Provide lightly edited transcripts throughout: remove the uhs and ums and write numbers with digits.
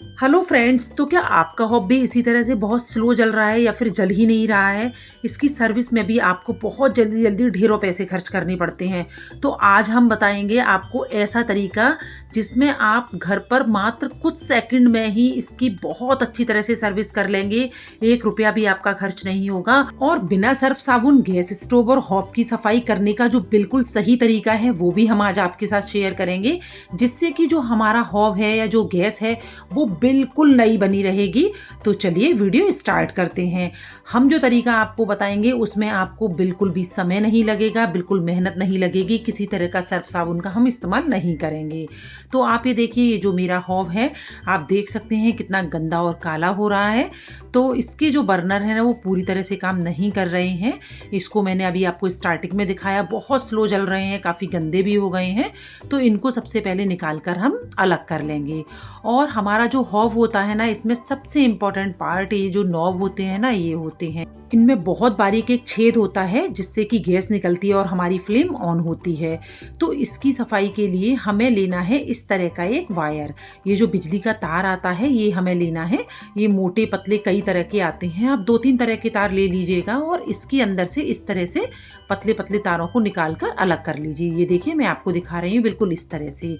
Hello friends, तो क्या आपका हॉब भी इसी तरह से बहुत स्लो जल रहा है या फिर जल ही नहीं रहा है? इसकी सर्विस में भी आपको बहुत जल्दी-जल्दी ढेरों पैसे खर्च करने पड़ते हैं। तो आज हम बताएँगे आपको ऐसा तरीका जिसमें आप घर पर मात्र कुछ सेकंड में ही इसकी बहुत अच्छी तरह से सर्विस कर लेंगे। ₹1 भी आपका खर्च नहीं होगा और बिना सर्फ साबुन गैस स्टोव और हॉब की सफाई करने का जो बिल्कुल सही तरीका है, वो भी हम आज आपके साथ शेयर करेंगे। जिससे कि जो हमारा हॉब है या जो गैस है, वो बिल्कुल नई बनी रहेगी। तो चलिए वीडियो स्टार्ट करते हैं। हम जो तरीका आपको बताएँगे उसमें आपको बिल्कुल भी समय नहीं लगेगा, बिल्कुल मेहनत नहीं लगेगी, किसी तरह का सर्फ साबुन का हम इस्तेमाल नहीं करेंगे। तो आप ये देखिए, ये जो मेरा हॉब है, आप देख सकते हैं कितना गंदा और काला हो रहा है। तो इसके जो बर्नर है ना, वो पूरी तरह से काम नहीं कर रहे हैं। इसको मैंने अभी आपको स्टार्टिंग में दिखाया, बहुत स्लो जल रहे हैं, काफ़ी गंदे भी हो गए हैं। तो इनको सबसे पहले निकाल कर हम अलग कर लेंगे। और हमारा जो हॉब होता है ना, इसमें सबसे इम्पोर्टेंट पार्ट ये जो नॉब होते हैं ना, ये होते हैं। इनमें बहुत बारीक एक छेद होता है जिससे कि गैस निकलती है और हमारी फ्लेम ऑन होती है। तो इसकी सफाई के लिए हमें लेना है इस तरह का एक वायर। ये जो बिजली का तार आता है, ये हमें लेना है। ये मोटे पतले कई तरह के आते हैं, आप 2-3 तरह के तार ले लीजिएगा और इसके अंदर से इस तरह से पतले पतले तारों को निकाल कर अलग कर लीजिए। ये देखिए, मैं आपको दिखा रही हूँ बिल्कुल इस तरह से।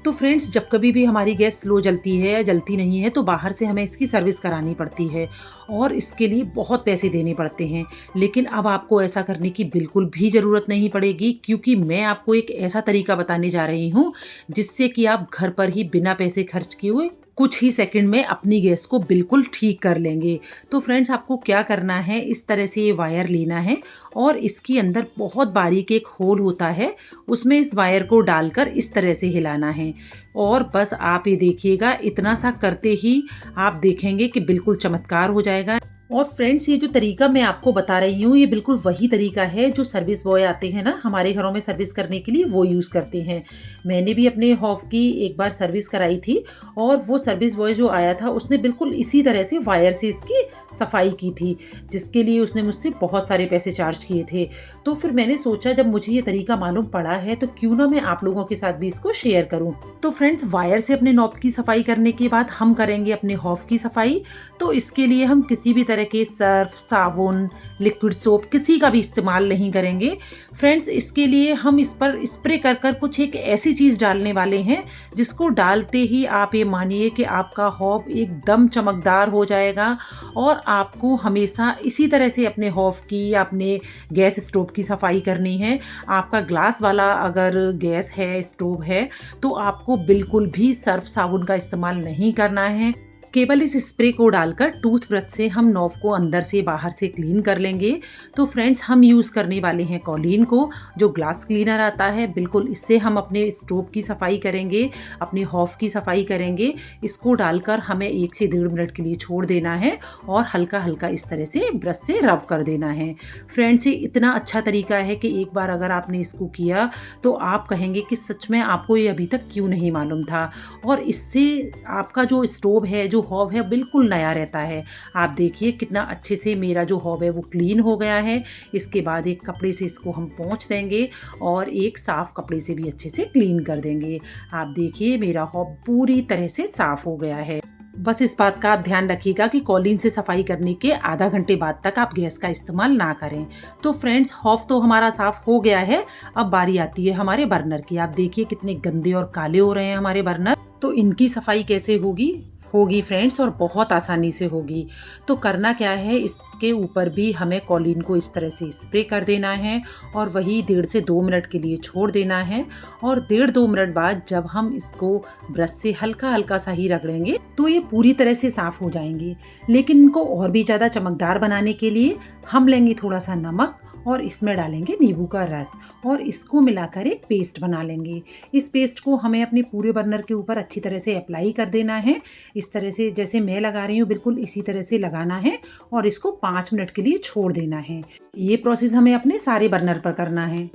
तो फ्रेंड्स, जब कभी भी हमारी गैस स्लो जलती है या जलती नहीं है, तो बाहर से हमें इसकी सर्विस करानी पड़ती है और इसके लिए बहुत पैसे देने पड़ते हैं। लेकिन अब आपको ऐसा करने की बिल्कुल भी ज़रूरत नहीं पड़ेगी, क्योंकि मैं आपको एक ऐसा तरीका बताने जा रही हूँ जिससे कि आप घर पर ही बिना पैसे खर्च किए हुए कुछ ही सेकंड में अपनी गैस को बिल्कुल ठीक कर लेंगे। तो फ्रेंड्स, आपको क्या करना है, इस तरह से ये वायर लेना है और इसके अंदर बहुत बारीक एक होल होता है, उसमें इस वायर को डालकर इस तरह से हिलाना है। और बस आप ये देखिएगा, इतना सा करते ही आप देखेंगे कि बिल्कुल चमत्कार हो जाएगा। और फ्रेंड्स, ये जो तरीका मैं आपको बता रही हूँ, ये बिल्कुल वही तरीका है जो सर्विस बॉय आते हैं ना हमारे घरों में सर्विस करने के लिए, वो यूज़ करते हैं। मैंने भी अपने हॉब की एक बार सर्विस कराई थी और वो सर्विस बॉय जो आया था, उसने बिल्कुल इसी तरह से वायर से इसकी सफाई की थी, जिसके लिए उसने मुझसे बहुत सारे पैसे चार्ज किए थे। तो फिर मैंने सोचा, जब मुझे ये तरीका मालूम पड़ा है, तो क्यों ना मैं आप लोगों के साथ भी इसको शेयर करूँ। तो फ्रेंड्स, वायर से अपने नॉब की सफाई करने के बाद हम करेंगे अपने हॉब की सफाई। तो इसके लिए हम किसी भी तरह के सर्फ, साबुन, लिक्विड सोप किसी का भी इस्तेमाल नहीं करेंगे। फ्रेंड्स, इसके लिए हम इस पर स्प्रे कर कर कुछ एक ऐसी चीज़ डालने वाले हैं जिसको डालते ही आप ये मानिए कि आपका हॉब एकदम चमकदार हो जाएगा और आपको हमेशा इसी तरह से अपने हॉब की या अपने गैस स्टोव की सफाई करनी है। आपका ग्लास वाला अगर गैस है, स्टोव है, तो आपको बिल्कुल भी सर्फ साबुन का इस्तेमाल नहीं करना है। केवल इस स्प्रे को डालकर टूथब्रश से हम नॉब को अंदर से बाहर से क्लीन कर लेंगे। तो फ्रेंड्स, हम यूज़ करने वाले हैं कॉलीन को, जो ग्लास क्लीनर आता है, बिल्कुल इससे हम अपने स्टोव की सफाई करेंगे, अपने हॉब की सफाई करेंगे। इसको डालकर हमें 1 से 1.5 मिनट के लिए छोड़ देना है और हल्का हल्का इस तरह से ब्रश से रब कर देना है। फ्रेंड्स, ये इतना अच्छा तरीका है कि एक बार अगर आपने इसको किया तो आप कहेंगे कि सच में आपको ये अभी तक क्यों नहीं मालूम था। और इससे आपका जो स्टोव है, जो हॉब है, बिल्कुल नया रहता है। आप देखिए कितना अच्छे से मेरा जो हॉब है वो क्लीन हो गया है। इसके बाद एक कपड़े से इसको हम पोंछ देंगे और एक साफ कपड़े से भी अच्छे से क्लीन कर देंगे। आप देखिए, मेरा हॉब पूरी तरह से साफ हो गया है। बस इस बात का आप ध्यान रखिएगा कि कॉलीन से सफाई करने के आधा घंटे बाद तक आप गैस का इस्तेमाल ना करें। तो फ्रेंड्स, हॉब तो हमारा साफ हो गया है। अब बारी आती है हमारे बर्नर की। आप देखिए कितने गंदे और काले हो रहे हैं हमारे बर्नर। तो इनकी सफाई कैसे होगी फ्रेंड्स, और बहुत आसानी से होगी। तो करना क्या है, इसके ऊपर भी हमें कॉलीन को इस तरह से स्प्रे कर देना है और वही 1.5 से 2 मिनट के लिए छोड़ देना है। और 1.5-2 मिनट बाद जब हम इसको ब्रश से हल्का हल्का सा ही रगड़ेंगे, तो ये पूरी तरह से साफ हो जाएंगे। लेकिन इनको और भी ज़्यादा चमकदार बनाने के लिए हम लेंगे थोड़ा सा नमक और इसमें डालेंगे नींबू का रस और इसको मिलाकर एक पेस्ट बना लेंगे। इस पेस्ट को हमें अपने पूरे बर्नर के ऊपर अच्छी तरह से अप्लाई कर देना है। इस तरह से जैसे मैं लगा रही हूँ, बिल्कुल इसी तरह से लगाना है और इसको 5 मिनट के लिए छोड़ देना है। ये प्रोसेस हमें अपने सारे बर्नर पर करना है।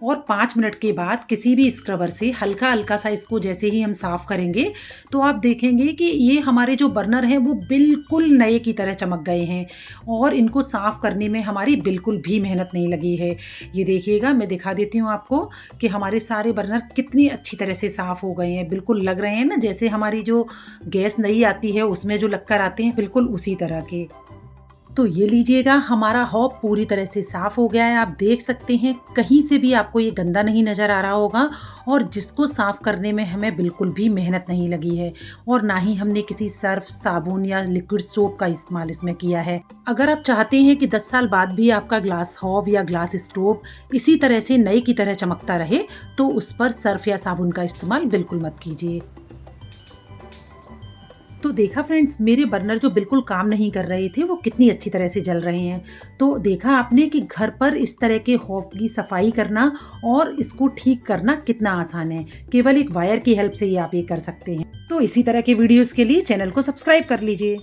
और 5 मिनट के बाद किसी भी स्क्रबर से हल्का-हल्का सा इसको जैसे ही हम साफ़ करेंगे, तो आप देखेंगे कि ये हमारे जो बर्नर हैं वो बिल्कुल नए की तरह चमक गए हैं और इनको साफ़ करने में हमारी बिल्कुल भी मेहनत नहीं लगी है। ये देखिएगा, मैं दिखा देती हूँ आपको कि हमारे सारे बर्नर कितनी अच्छी तरह से साफ़ हो गए हैं। बिल्कुल लग रहे हैं ना जैसे हमारी जो गैस नई आती है उसमें जो लगकर आते हैं, बिल्कुल उसी तरह के। तो ये लीजिएगा, हमारा हॉब पूरी तरह से साफ़ हो गया है। आप देख सकते हैं कहीं से भी आपको ये गंदा नहीं नज़र आ रहा होगा और जिसको साफ़ करने में हमें बिल्कुल भी मेहनत नहीं लगी है और ना ही हमने किसी सर्फ़, साबुन या लिक्विड सोप का इस्तेमाल इसमें किया है। अगर आप चाहते हैं कि 10 साल बाद भी आपका ग्लास हॉब या ग्लास स्टोव इसी तरह से नए की तरह चमकता रहे, तो उस पर सर्फ़ या साबुन का इस्तेमाल बिल्कुल मत कीजिए। तो देखा फ्रेंड्स, मेरे बर्नर जो बिल्कुल काम नहीं कर रहे थे वो कितनी अच्छी तरह से जल रहे हैं। तो देखा आपने कि घर पर इस तरह के हॉब की सफाई करना और इसको ठीक करना कितना आसान है। केवल एक वायर की हेल्प से ही आप ये कर सकते हैं। तो इसी तरह के वीडियोस के लिए चैनल को सब्सक्राइब कर लीजिए।